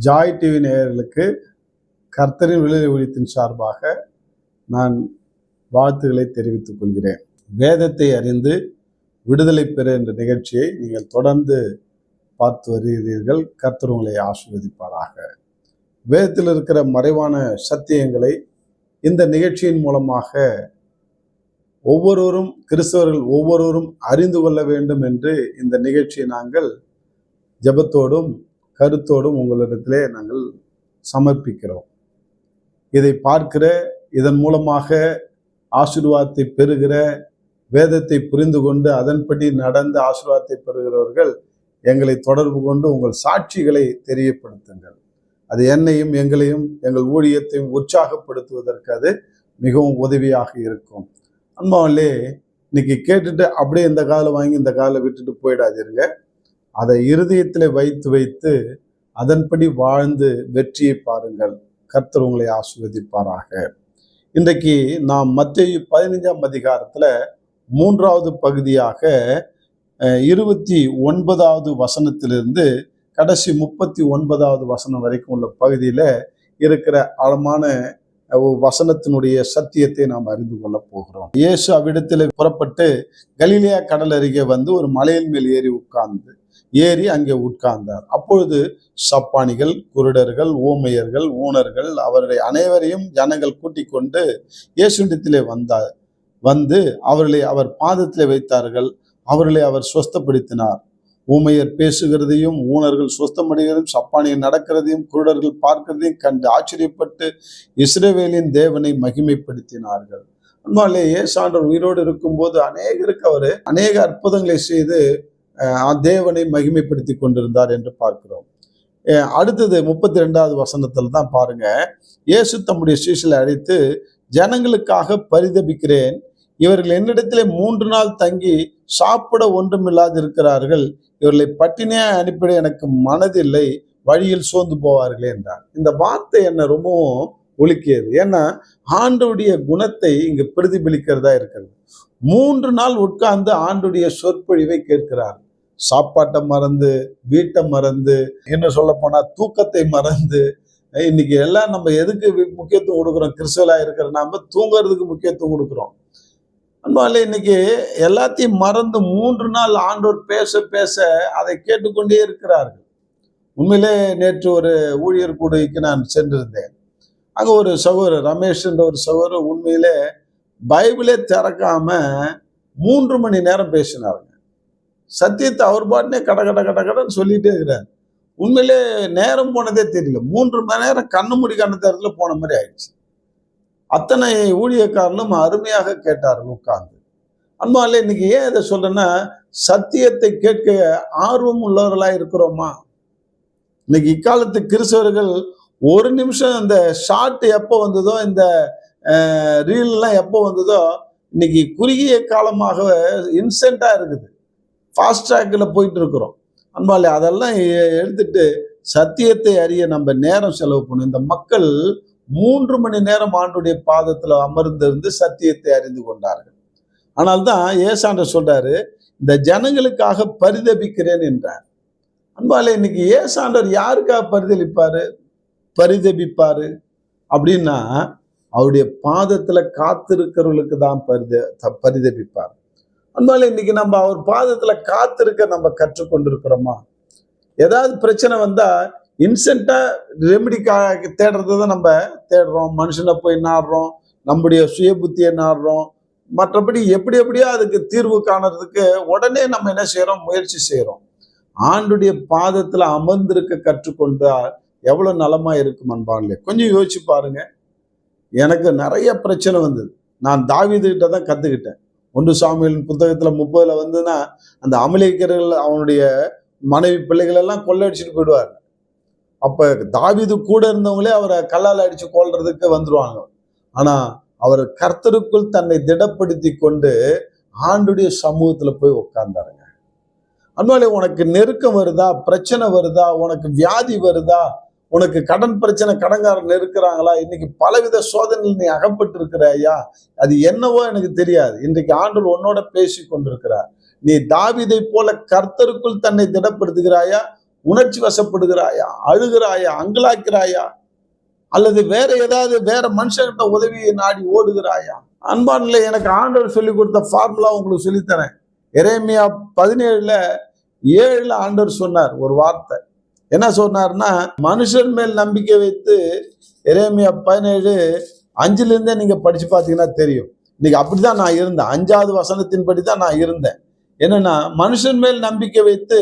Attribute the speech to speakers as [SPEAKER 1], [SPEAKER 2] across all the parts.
[SPEAKER 1] Joy TV நேயர்களுக்கு கர்த்தரின் விடுதலை ஊழியத்தின் சார்பாக நான் வாழ்த்துக்களை தெரிவித்துக் கொள்கிறேன். வேதத்தை அறிந்து விடுதலை பெற என்ற நிகழ்ச்சியை நீங்கள் தொடர்ந்து பார்த்து வருகிறீர்கள். கர்த்தர் உங்களை ஆசீர்வதிப்பாராக. வேதத்தில் இருக்கிற மறைவான சத்தியங்களை இந்த நிகழ்ச்சியின் மூலமாக ஒவ்வொருவரும், கிறிஸ்தவர்கள் ஒவ்வொருவரும் அறிந்து கொள்ள வேண்டும் என்று இந்த நிகழ்ச்சியை நாங்கள் ஜெபத்தோடும் கருத்தோடும் உங்களிடத்திலே நாங்கள் சமர்ப்பிக்கிறோம். இதை பார்க்கிற, இதன் மூலமாக ஆசீர்வாதத்தை பெறுகிற, வேதத்தை புரிந்து கொண்டு அதன்படி நடந்து ஆசீர்வாதத்தை பெறுகிறவர்கள் எங்களை தொடர்பு கொண்டு உங்கள் சாட்சிகளை தெரியப்படுத்துங்கள். அது என்னையும் எங்களையும் எங்கள் ஊழியத்தையும் உற்சாகப்படுத்துவதற்கு அது மிகவும் உதவியாக இருக்கும். அன்பாவிலே, இன்னைக்கு கேட்டுட்டு அப்படியே இந்த காலை வாங்கி இந்த காலை விட்டுட்டு போயிடாதீருங்க. அதை இருதயத்தில் வைத்து அதன்படி வாழ்ந்து வெற்றியை பாருங்கள். கர்த்தர் உங்களை ஆசீர்வதிப்பாராக. இன்றைக்கு நாம் மத்தேயு 15ஆம் அதிகாரத்தில் 3வது பகுதியாக 29வது வசனத்திலிருந்து கடைசி 39வது வசனம் வரைக்கும் உள்ள பகுதியில் இருக்கிற ஆழமான வசனத்தினுடைய சத்தியத்தை நாம் அறிந்து கொள்ள போகிறோம். இயேசு அவ்விடத்தில் புறப்பட்டு கலிலேயா கடல் அருகே வந்து ஒரு மலையின் மேல் ஏறி அங்கே உட்கார்ந்தார். அப்பொழுது சப்பானிகள், குருடர்கள், ஊமையர்கள், ஊனர்கள் அவருடைய அனைவரையும் ஜனங்கள் கூட்டிக் கொண்டு இயேசுவிடத்திலே வந்து அவர்களை அவர் பாதத்திலே வைத்தார்கள். அவர்களை அவர் சுஸ்தப்படுத்தினார். ஊமையர் பேசுகிறதையும், ஊனர்கள் சுஸ்தமடைகிறதையும், சப்பானிகள் நடக்கிறதையும், குருடர்கள் பார்க்கிறதையும் கண்டு ஆச்சரியப்பட்டு இஸ்ரவேலின் தேவனை மகிமைப்படுத்தினார்கள். அன்பாலே, இயேசு ஆண்டவர் உயிரோடு இருக்கும்போது அநேகருக்கு அவர் அநேக அற்புதங்களை செய்து தேவனை மகிமைப்படுத்தி கொண்டிருந்தார் என்று பார்க்கிறோம். அடுத்தது 32வது வசனத்தில் தான் பாருங்க, இயேசு தம்முடைய சீஷர்களை அழைத்து, ஜனங்களுக்காக பரிதபிக்கிறேன். இவர்கள் என்னிடத்திலே 3 நாள் தங்கி சாப்பிட ஒன்றுமில்லாது இருக்கிறார்கள். இவர்களை பட்டினியா அனுப்பிட எனக்கு மனதில்லை, வழியில் சோர்ந்து போவார்களே என்றார். இந்த வார்த்தை என்ன ரொம்பவும் ஒலிக்கியது. ஏன்னா ஆண்டவருடைய குணத்தை இங்கு பிரதிபலிக்கிறதா இருக்கிறது. 3 நாள் உட்கார்ந்து ஆண்டவருடைய சொற்பொழிவை கேட்கிறார். சாப்பாட்டை மறந்து, வீட்டை மறந்து, என்ன சொல்ல போனா தூக்கத்தை மறந்து. இன்னைக்கு எல்லாம் நம்ம எதுக்கு முக்கியத்துவம் கொடுக்குறோம்? கிறிஸ்தவலா இருக்கிற நாம தூங்குறதுக்கு முக்கியத்துவம் கொடுக்குறோம். அன்பாலே, இன்னைக்கு எல்லாத்தையும் மறந்து 3 நாள் ஆண்டவர் பேச அதை கேட்டுக்கொண்டே இருக்கிறார்கள். உண்மையிலே நேற்று ஒரு ஊழியர் கூடைக்கு நான் சென்றிருந்தேன். அங்க ஒரு சகோதரர், ரமேஷ் என்ற ஒரு சகோதரர், உண்மையிலே பைபிளே திறக்காம 3 மணி நேரம் பேசினாருங்க. சத்தியத்தை அவர் பாட்டுனே கடன்னு சொல்லிட்டே இருக்கிறார். உண்மையிலே நேரம் போனதே தெரியல. 3 மணி நேரம் கண்ணு மூடி கண்ணு திறத்துல போன மாதிரி ஆயிடுச்சு. அத்தனை ஊழியக்காரர்களும் அருமையாக கேட்டார்கள் உட்கார்ந்து. அன்பாலே, இன்னைக்கு ஏன் இதை சொல்றேன்னா, சத்தியத்தை கேட்க ஆர்வம் உள்ளவர்களா இருக்கிறோமா? இன்னைக்கு இக்காலத்து கிறிஸ்தவர்கள் 1 நிமிஷம் இந்த ஷார்ட் எப்போ வந்ததோ, இந்த ரீல்லாம் எப்போ வந்ததோ, இன்னைக்கு குறுகிய காலமாக இன்ஸ்டன்டா இருக்குது. ஃபாஸ்ட் ட்ராக்கில் போயிட்டு இருக்கிறோம். அன்பாலே, அதெல்லாம் எடுத்துட்டு சத்தியத்தை அறிய நம்ம நேரம் செலவு பண்ணணும். இந்த மக்கள் 3 மணி நேரம் ஆண்டுடைய பாதத்தில் அமர்ந்திருந்து சத்தியத்தை அறிந்து கொண்டார்கள். ஆனால்தான் ஏசாண்டர் சொல்றாரு, இந்த ஜனங்களுக்காக பரிதபிக்கிறேன் என்றார். அன்பாலே, இன்னைக்கு ஏசாண்டர் யாருக்காக பரிதபிப்பாரு அப்படின்னா, அவருடைய பாதத்துல காத்திருக்கிறவர்களுக்கு தான் பரிதபிப்பார். அன்பாலே, இன்னைக்கு நம்ம அவர் பாதத்துல காத்திருக்க நம்ம கற்றுக்கொண்டிருக்கிறோமா? ஏதாவது பிரச்சனை வந்தா இன்ஸ்டன்டா ரெமெடி தேடுறதை தான் நம்ம தேடுறோம். மனுஷனை போய் நாடுறோம், நம்முடைய சுய புத்தியை நாடுறோம். மற்றபடி எப்படியோ அதுக்கு தீர்வு காணுறதுக்கு உடனே நம்ம என்ன செய்யறோம்? முயற்சி செய்யறோம். ஆண்டுடைய பாதத்துல அமர்ந்திருக்க கற்றுக்கொண்டால் எவ்வளவு நலமா இருக்கும் அன்பாலே. கொஞ்சம் யோசிச்சு பாருங்க. எனக்கு நிறைய பிரச்சனை வந்தது. நான் தாவீது கிட்ட தான் கத்துக்கிட்டேன். 1 சாமுவேலின் புத்தகத்துல 30 வந்துன்னா, அந்த அமலேக்கியர்கள் அவனுடைய மனைவி பிள்ளைகள் எல்லாம் கொள்ளையடிச்சுட்டு போயிடுவார். அப்ப தாவீது கூட இருந்தவங்களே அவரை கல்லால் அடிச்சு கொள்றதுக்கு வந்துருவாங்க. ஆனா அவர் கர்த்தருக்குள் தன்னை திடப்படுத்தி கொண்டு ஆண்டுடைய சமூகத்துல போய் உட்கார்ந்தாருங்க. அதனால உனக்கு நெருக்கம் வருதா, பிரச்சனை வருதா, உனக்கு வியாதி வருதா, உனக்கு கடன் பிரச்சனை, கடன்காரன் இருக்கிறாங்களா, இன்னைக்கு பலவித சோதனையில் நீ அகப்பட்டு இருக்கிறாயா, அது என்னவோ எனக்கு தெரியாது. இன்றைக்கு ஆண்டவர் உன்னோட பேசி கொண்டிருக்கிறார். நீ தாவீதை போல கர்த்தருக்குள் தன்னை திடப்படுத்துகிறாயா? உணர்ச்சி வசப்படுகிறாயா, அழுகிறாயா, அங்கலாக்கிறாயா, அல்லது வேற மனுஷங்கிட்ட உதவியை நாடி ஓடுகிறாயா? அன்பான்ல எனக்கு ஆண்டவர் சொல்லி கொடுத்த ஃபார்முலா உங்களுக்கு சொல்லித்தரேன். எரேமியா 17:7 ஆண்டவர் சொன்னார் ஒரு வார்த்தை. என்ன சொன்னார்னா, மனுஷன் மேல் நம்பிக்கை வைத்து, எரேமியா 17:5 நீங்க படிச்சு பார்த்தீங்கன்னா தெரியும். இன்னைக்கு அப்படிதான் நான் இருந்தேன். 5வது வசனத்தின்படி தான் நான் இருந்தேன். என்னன்னா, மனுஷன் மேல் நம்பிக்கை வைத்து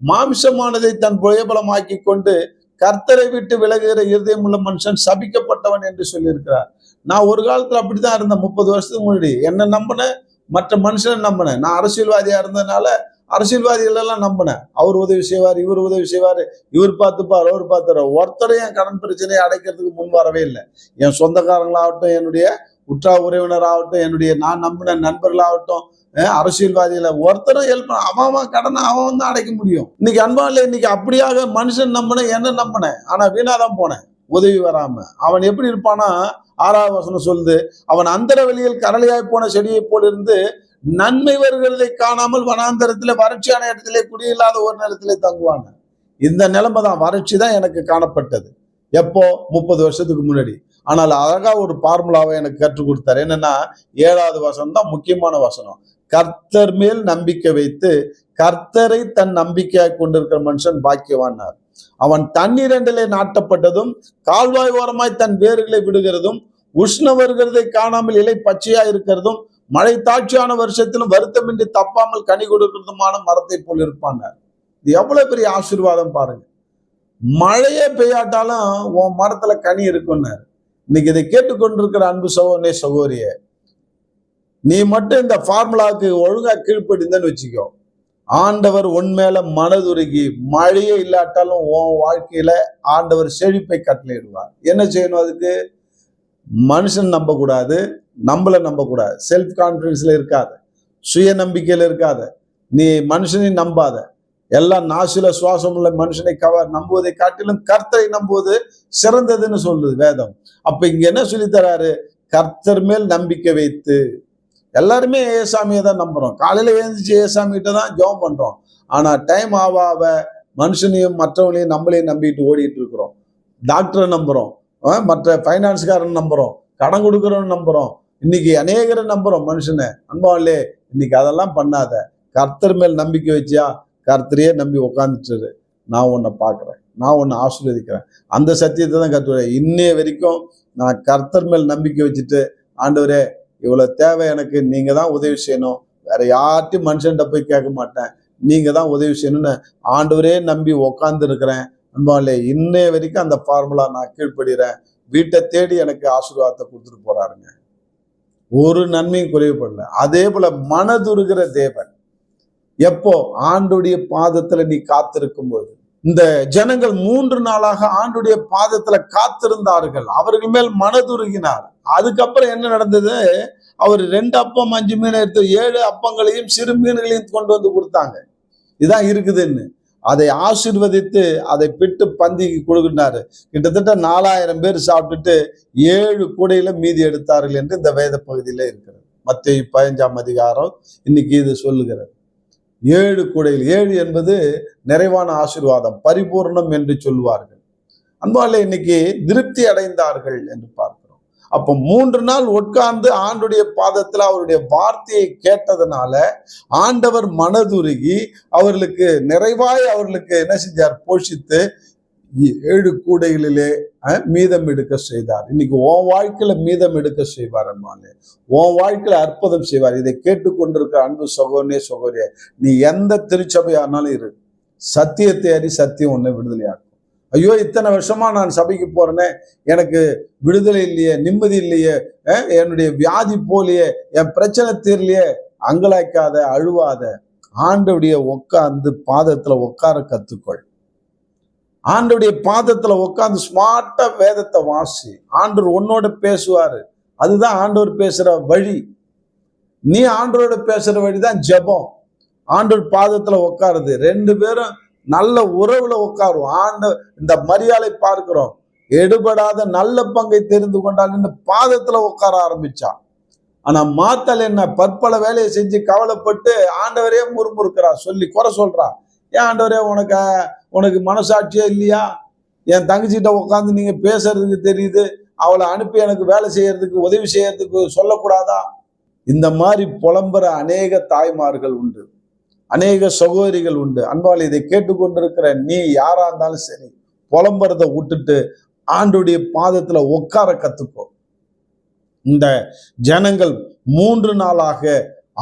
[SPEAKER 1] மாம்சமானதை தன் புயபலமாக்கி கொண்டு கர்த்தரை விட்டு விலகுகிற இருதயம் உள்ள மனுஷன் சபிக்கப்பட்டவன் என்று சொல்லியிருக்கிறார். நான் ஒரு காலத்துல அப்படிதான் இருந்தேன். 30 வருஷத்துக்கு முன்னாடி என்ன நம்பினேன், மற்ற மனுஷனை நம்பினேன். நான் அரசியல்வாதியா இருந்ததுனால அரசியல்வாதிகள் எல்லாம் நம்பினேன். அவர் உதவி செய்வார், இவர் உதவி செய்வார், இவர் பார்த்துப்பார், அவர் பார்த்துப்பார். ஒருத்தரையும் என் கடன் பிரச்சனையை அடைக்கிறதுக்கு முன் வரவே இல்லை. என் சொந்தக்காரங்களாகட்டும், என்னுடைய உற்றா உறவினராகட்டும், என்னுடைய நான் நம்பின நண்பர்களாகட்டும், அரசியல்வாதிகளை ஒருத்தரும் ஹெல்ப் அவன் கடனை அவன் தான் அடைக்க முடியும். இன்னைக்கு அன்பால இன்னைக்கு அப்படியாக மனுஷன் நம்பினேன், என்ன நம்பினேன், ஆனா வீணாதான் போனேன். உதவி வராம அவன் எப்படி இருப்பானா, 6வது வசனம் சொல்லுது, அவன் அந்தர வெளியில் கரளையாய் போன செடியை போல் இருந்து நன்மை வருகிறதை காணாமல் வனாந்தரத்திலே வறட்சியான இடத்திலே குடியில்லாத ஒரு நிலத்திலே தங்குவான். இந்த நிலைமை தான், வறட்சி தான் எனக்கு காணப்பட்டது. எப்போ? 30 வருஷத்துக்கு முன்னாடி. ஆனால் அழகா ஒரு பார்முலாவை எனக்கு கற்றுக் கொடுத்தாரு. என்னன்னா, 7வது வசனம் தான் முக்கியமான வசனம். கர்த்தர் மேல் நம்பிக்கை வைத்து கர்த்தரை தன் நம்பிக்கையாய் கொண்டிருக்கிற மனுஷன் பாக்கியவானார். அவன் தண்ணீரண்டிலே நாட்டப்பட்டதும் கால்வாய் ஓரமாய் தன் வேர்களை விடுகிறதும் உஷ்ண வருகிறதை காணாமல் இலை பச்சையா இருக்கிறதும் மழை தாட்சியான வருஷத்திலும் வருத்தமின்றி தப்பாமல் கனி கொடுக்கிறதுமான மரத்தை போல் இருப்பானார். இது எவ்வளவு பெரிய ஆசீர்வாதம் பாருங்க. மழையே பெய்யாட்டாலும் உன் மரத்துல கனி இருக்குன்னாரு. இன்னைக்கு இதை கேட்டுக்கொண்டிருக்கிற அன்பு சகோதரனே, சகோதரிய, நீ மட்டும் இந்த ஃபார்முலாவுக்கு ஒழுங்கா கீழ்ப்படிந்தன்னு வச்சுக்கோ, ஆண்டவர் உன்மேல மனதுருகி மழையே இல்லாட்டாலும் உன் வாழ்க்கையில ஆண்டவர் செழிப்பை கட்டளையிடுவார். என்ன செய்யணும்? அதுக்கு மனுஷன் நம்பக்கூடாது, நம்மள நம்பக்கூடாது, செல்ஃப் கான்பிடன்ஸ்ல இருக்காத, சுய நம்பிக்கையில இருக்காத, நீ மனுஷனை நம்பாத. எல்லாம் நாசில சுவாசம் உள்ள மனுஷனை நம்புவதை காட்டிலும் கர்த்தரை நம்புவது சிறந்ததுன்னு சொல்லுது வேதம். அப்ப இங்க என்ன சொல்லி தராரு? கர்த்தர் மேல் நம்பிக்கை வைத்து. எல்லாருமே ஏசாமியை தான் நம்புறோம். காலையில எழுந்திரிச்சு ஏசாமி கிட்ட தான் ஜெபம் பண்றோம். ஆனா டைம் ஆவ மனுஷனையும் மற்றவங்களையும் நம்மளையும் நம்பிட்டு ஓடிட்டு இருக்கிறோம். டாக்டரை நம்புறோம், மற்ற பைனான்ஸ்காரன் நம்புறோம், கடன் கொடுக்குறோன்னு நம்புறோம், இன்னைக்கு அநேகரை நம்புறோம் மனுஷனை. அன்பாவிலே, இன்னைக்கு அதெல்லாம் பண்ணாத. கர்த்தர் மேல் நம்பிக்கை வச்சியா, கர்த்தரையே நம்பி உட்காந்துட்டு, நான் உன்னை பார்க்குறேன், நான் உன்னை ஆசீர்வதிக்கிறேன். அந்த சத்தியத்தை தான் கற்றுக்கிறேன். இன்னைய வரைக்கும் நான் கர்த்தர் மேல் நம்பிக்கை வச்சுட்டு, ஆண்டவரே இவ்வளவு தேவை எனக்கு, நீங்க தான் உதவி செய்யணும், வேற யார்ட்டையும் மனுஷன்கிட்ட போய் கேட்க மாட்டேன், நீங்க தான் உதவி செய்யணும்னு ஆண்டவரே நம்பி உக்காந்து இருக்கிறேன். அன்பாலே, இன்னைய வரைக்கும் அந்த ஃபார்முலா நான் கீழ்ப்படுகிறேன். வீட்டை தேடி எனக்கு ஆசீர்வாதத்தை கொடுத்துட்டு போறாருங்க. ஒரு நன்மையும் குறைவுபடல. அதே போல மனதுருகிற தேவன். எப்போ? ஆண்டுடைய பாதத்துல நீ காத்திருக்கும் போது. இந்த ஜனங்கள் 3 நாளாக ஆண்டுடைய பாதத்துல காத்திருந்தார்கள். அவர்கள் மேல் மனதுருகினார். அதுக்கப்புறம் என்ன நடந்தது? அவர் 2 அப்பம் 5 மீன் எடுத்து 7 அப்பங்களையும் சிறு மீன்களையும் கொண்டு வந்து கொடுத்தாங்க. இதான் இருக்குதுன்னு அதை ஆசீர்வதித்து அதை பிட்டு பந்திக்கு கொடுக்கினாரு. கிட்டத்தட்ட 4000 பேர் சாப்பிட்டுட்டு 7 கூடையில மீதி எடுத்தார்கள் என்று இந்த வேத பகுதியில இருக்கிறது. மத்தேயு 15ஆம் அதிகாரம் இன்னைக்கு இது சொல்லுகிறது. 7 கூடையில். 7 என்பது நிறைவான ஆசீர்வாதம், பரிபூர்ணம் என்று சொல்லுவார்கள். அன்பாலே, இன்னைக்கு திருப்தி அடைந்தார்கள் என்று பார்க்கிறோம். அப்போ 3 நாள் உட்கார்ந்து ஆண்டுடைய பாதத்துல அவருடைய வார்த்தையை கேட்டதுனால ஆண்டவர் மனதுருகி அவர்களுக்கு நிறைவாய் அவர்களுக்கு என்ன செஞ்சார்? போஷித்து 7 கூடைகளிலே மீதம் எடுக்க செய்தார். இன்னைக்கு உன் வாழ்க்கையில மீதம் எடுக்க செய்வார். அம்மாலே, உன் வாழ்க்கையில அற்புதம் செய்வார். இதை கேட்டுக்கொண்டிருக்கிற அன்பு சகோதரனே, சகோதரியே, நீ எந்த திருச்சபையானாலும் இரு, சத்தியத்தை அறி, சத்தியம் உன்னை விடுதலையாக்கும். ஐயோ, இத்தனை வருஷமா நான் சபைக்கு போறேனே, எனக்கு விடுதலை இல்லையே, நிம்மதி இல்லையே, என்னுடைய வியாதி போலியே, என் பிரச்சனை தீரலையே, அங்கலாய்க்காத, அழுவாத. ஆண்டவருடைய உட்கார்ந்து பாதத்துல உட்கார கத்துக்கொள். ஆண்டவருடைய பாதத்துல உட்கார்ந்து ஸ்மார்ட்டா வேதத்தை வாசி. ஆண்டவர் உன்னோட பேசுவாரு. அதுதான் ஆண்டவர் பேசுற வழி. நீ ஆண்டவரோட பேசுற வழிதான் ஜெபம். ஆண்டவர் பாதத்துல உட்காருது. 2 பேரும் நல்ல உறவுல உட்காரும். இந்த மரியாதை பார்க்கிறோம். எடுபடாத நல்ல பங்கை தெரிந்து கொண்டால் பாதத்துல உட்கார ஆரம்பிச்சா. ஆனா மாத்தல் என்ன? பற்பல வேலையை செஞ்சு கவலைப்பட்டு ஆண்டவரே முறுமுறுக்கிறா, சொல்லி குறை சொல்றா. ஏன் ஆண்டவரே உனக்கு மனசாட்சியே இல்லையா? என் தங்கச்சிட்ட உட்காந்து நீங்க பேசுறதுக்கு தெரியுது, அவளை அனுப்பி எனக்கு வேலை செய்யறதுக்கு உதவி செய்யறதுக்கு சொல்லக்கூடாதா? இந்த மாதிரி புலம்புற அநேக தாய்மார்கள் உண்டு, அநேக சகோதரிகள் உண்டு. அன்பால் இதை கேட்டுக்கொண்டிருக்கிற நீ யாரா இருந்தாலும் சரி, புலம்புறதை விட்டுட்டு ஆண்டுடைய பாதத்துல உட்கார கத்துக்கோ. இந்த ஜனங்கள் 3 நாளாக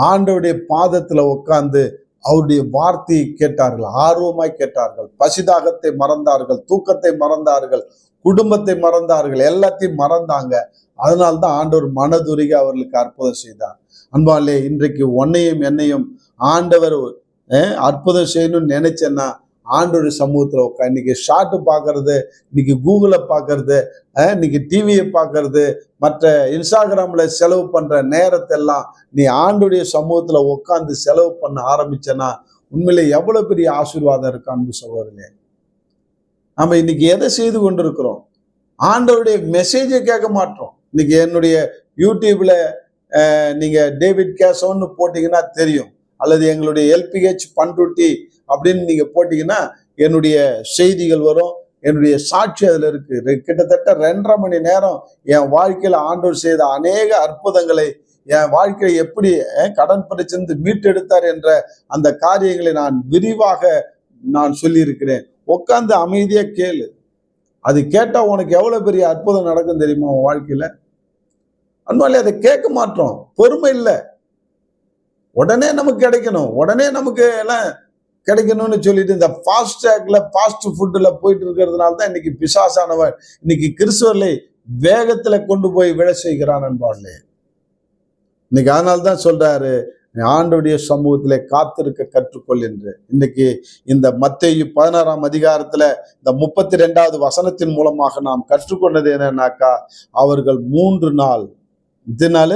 [SPEAKER 1] ஆண்டவருடைய பாதத்துல உட்கார்ந்து அவருடைய வார்த்தையை கேட்டார்கள், ஆர்வமாய் கேட்டார்கள். பசிதாகத்தை மறந்தார்கள், தூக்கத்தை மறந்தார்கள், குடும்பத்தை மறந்தார்கள், எல்லாத்தையும் மறந்தாங்க. அதனால்தான் ஆண்டவர் மனதுருகி அவர்களுக்கு அற்புதம் செய்தார். அன்பாலே, இன்றைக்கு உன்னையும் என்னையும் ஆண்டவர் அற்புதம் செய்யணும்னு நினைச்சேன்னா ஆண்டோடைய சமூகத்துல உட்கா. இன்னைக்கு ஷார்ட் பார்க்கறது, இன்னைக்கு கூகுளை பார்க்கறது, இன்னைக்கு டிவியை பார்க்கறது, மற்ற இன்ஸ்டாகிராம்ல செலவு பண்ற நேரத்தெல்லாம் நீ ஆண்டோடைய சமூகத்துல உட்காந்து செலவு பண்ண ஆரம்பிச்சனா உண்மையிலே எவ்வளவு பெரிய ஆசீர்வாதம் இருக்கு அன்பு சகோதரனே. நம்ம இன்னைக்கு எதை செய்து கொண்டிருக்கிறோம்? ஆண்டவருடைய மெசேஜை கேட்க மாட்டோம். இன்னைக்கு என்னுடைய யூடியூப்ல நீங்க டேவிட் கேசவன்னு போட்டீங்கன்னா தெரியும், அல்லது எங்களுடைய எல்பிஹெச் பண்ருட்டி அப்படின்னு நீங்க போட்டீங்கன்னா என்னுடைய செய்திகள் வரும், என்னுடைய சாட்சி அதுல இருக்கு. கிட்டத்தட்ட 2.5 மணி நேரம் என் வாழ்க்கையில ஆண்டவர் செய்த அநேக அற்புதங்களை, என் வாழ்க்கையை எப்படி கடன் பிரச்சனை மீட்டெடுத்தார் என்ற அந்த காரியங்களை நான் விரிவாக நான் சொல்லியிருக்கிறேன். உட்கார்ந்து அமைதியா கேளு. அது கேட்டா உனக்கு எவ்வளவு பெரிய அற்புதம் நடக்கும் தெரியுமா உன் வாழ்க்கையில? அன்பாலே அதை கேட்க மாட்டோம், பொறுமை இல்லை. உடனே நமக்கு கிடைக்கணும், உடனே நமக்கு எல்லாம் கிடைக்கணும்னு சொல்லிட்டு இந்த ஃபாஸ்ட் ட்ராக்ல ஃபாஸ்ட் ஃபுட்ல போயிட்டு இருக்கிறதுனால தான் இன்னைக்கு பிசாசானவன் இன்னைக்கு கிறிஸ்துவர்களை வேகத்துல கொண்டு போய் விழ செய்கிறான் அன்பாலே. இன்னைக்கு அதனால்தான் சொல்றாரு, ஆண்டவருடைய சமூகத்திலே காத்திருக்க கற்றுக்கொள் என்று. இன்னைக்கு இந்த மத்தேயு 16ஆம் அதிகாரத்துல இந்த 32வது வசனத்தின் மூலமாக நாம் கற்றுக்கொண்டது என்னன்னாக்கா, அவர்கள் 3 நாள், இதனால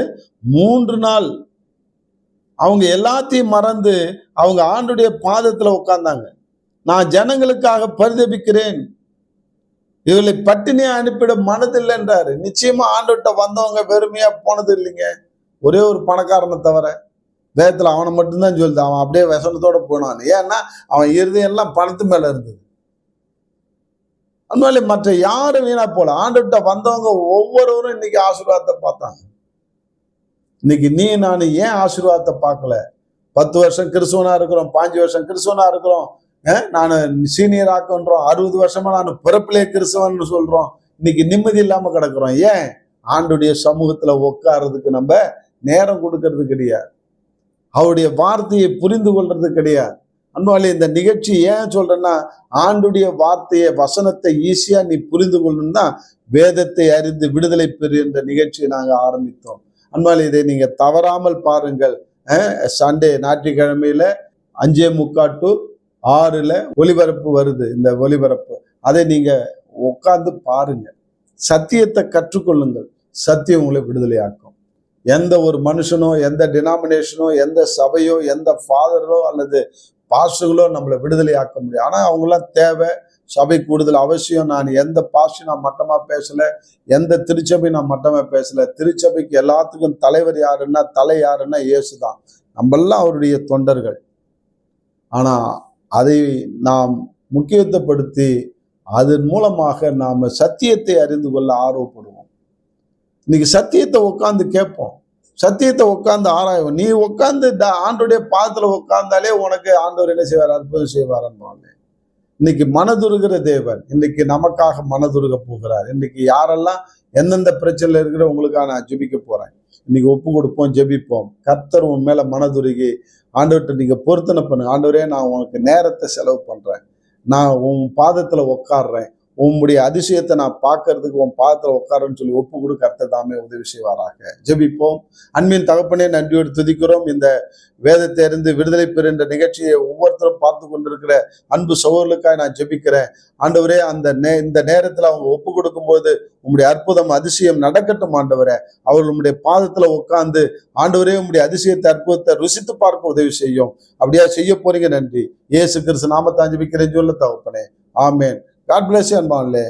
[SPEAKER 1] 3 நாள் அவங்க எல்லாத்தையும் மறந்து அவங்க ஆண்டுடைய பாதத்துல உட்கார்ந்தாங்க. நான் ஜனங்களுக்காக பரிதபிக்கிறேன், இவர்களை பட்டினியா அனுப்பிட மனதில்லைன்றாரு. நிச்சயமா ஆண்டுகிட்ட வந்தவங்க வெறுமையா போனது இல்லைங்க. ஒரே ஒரு பணக்காரனை தவிர வேதத்துல அவனை மட்டும்தான் சொல்லுது, அவன் அப்படியே வசனத்தோட போனான். ஏன்னா அவன் இருதயம் எல்லாம் பணத்து மேல இருந்தது. அதனால மற்ற யாரும் வீணா போல. ஆண்டுகிட்ட வந்தவங்க ஒவ்வொருவரும் இன்னைக்கு ஆசீர்வாதத்தை பார்த்தாங்க. இன்னைக்கு நீ நான் ஏன் ஆசீர்வாதத்தை பார்க்கல? 10 வருஷம் கிறிஸ்துவனா இருக்கிறோம், 5 வருஷம் கிறிஸ்துவனா இருக்கிறோம், நான் சீனியர் ஆக்குன்றோம், 60 வருஷமா நான் பிறப்பிலே கிறிஸ்துவன் சொல்றோம். இன்னைக்கு நிம்மதி இல்லாம கிடக்குறோம். ஏன்? ஆண்டுடைய சமூகத்துல உட்கார்றதுக்கு நம்ம நேரம் கொடுக்கறது கிடையாது, அவருடைய வார்த்தையை புரிந்து கொள்றது கிடையாது. அன்பாலே, இந்த நிகழ்ச்சி ஏன் சொல்றேன்னா, ஆண்டுடைய வார்த்தையை வசனத்தை ஈஸியா நீ புரிந்து கொள்ளணும் தான் வேதத்தை அறிந்து விடுதலை பெறு என்ற நிகழ்ச்சியை நாங்க ஆரம்பித்தோம். அன்பாலே, இதை நீங்க தவறாமல் பாருங்கள். சண்டே ஞாயிற்றுக்கிழமையில 5:45 to 6 ஒலிபரப்பு வருது. இந்த ஒலிபரப்பு அதை நீங்க உட்கார்ந்து பாருங்க, சத்தியத்தை கற்றுக்கொள்ளுங்கள். சத்தியம் உங்களை விடுதலையாக்கும். எந்த ஒரு மனுஷனோ, எந்த டினாமினேஷனோ, எந்த சபையோ, எந்த ஃபாதரோ அல்லது பாஸ்டர்களோ நம்மளை விடுதலையாக்க முடியும். ஆனா அவங்களாம் தேவை, சபை கூடுதல் அவசியம். நான் எந்த பாஸ்டர் நான் மட்டமா பேசல, எந்த திருச்சபை நான் மட்டமா பேசல. திருச்சபைக்கு எல்லாத்துக்கும் தலைவர் யாருன்னா, தலை யாருன்னா இயேசுதான். நம்மெல்லாம் அவருடைய தொண்டர்கள். ஆனா அதை நாம் முக்கியத்துவப்படுத்தி அதன் மூலமாக நாம சத்தியத்தை அறிந்து கொள்ள ஆர்வப்படுவோம். இன்னைக்கு சத்தியத்தை உட்கார்ந்து கேட்போம், சத்தியத்தை உட்கார்ந்து ஆராய்வோம். நீ உட்கார்ந்து ஆண்டோடைய பாதத்துல உட்கார்ந்தாலே உனக்கு ஆண்டவர் என்ன செய்வார்? அற்புதம் செய்வார். இன்னைக்கு மனதுருகிற தேவன் இன்னைக்கு நமக்காக மனதுருக போகிறார். இன்னைக்கு யாரெல்லாம் எந்தெந்த பிரச்சனையில இருக்கிற உங்களுக்காக நான் ஜெபிக்க போறேன். இன்னைக்கு ஒப்பு கொடுப்போம், ஜெபிப்போம். கர்த்தர் உன் மேல மனதுருகி ஆண்டவர்கிட்ட நீங்க பொருத்தனை பண்ணுங்க. ஆண்டவரே, நான் உனக்கு நேரத்தை செலவு பண்றேன், நான் உன் பாதத்துல உட்காடுறேன், உன்னுடைய அதிசயத்தை நான் பார்க்கறதுக்கு உன் பாதத்துல உட்காரன்னு சொல்லி ஒப்பு கொடு. கர்த்தர் தாமே உதவி செய்வாராக. ஜெபிப்போம். அன்பின் தகப்பனே, நன்றியோடு துதிக்கிறோம். இந்த வேதத்தை அறிந்து விடுதலை பெறு என்ற நிகழ்ச்சியை ஒவ்வொருத்தரும் பார்த்து கொண்டிருக்கிற அன்பு சகோதரர்களுக்காக நான் ஜெபிக்கிறேன். ஆண்டவரே, இந்த நேரத்துல அவங்க ஒப்பு கொடுக்கும் போது உங்களுடைய அற்புதம் அதிசயம் நடக்கட்டும். ஆண்டவரே, அவர்கள் உங்களுடைய பாதத்துல உட்கார்ந்து ஆண்டவரே உங்களுடைய அதிசயத்தை அற்புதத்தை ருசித்து பார்க்க உதவி செய்யும். அப்படியா செய்ய போறீங்க. நன்றி. இயேசு கிறிஸ்து நாமத்தை ஜெபிக்கிறேன் சொல்ல தகப்பனே. ஆமேன். God bless you, அன்பானே.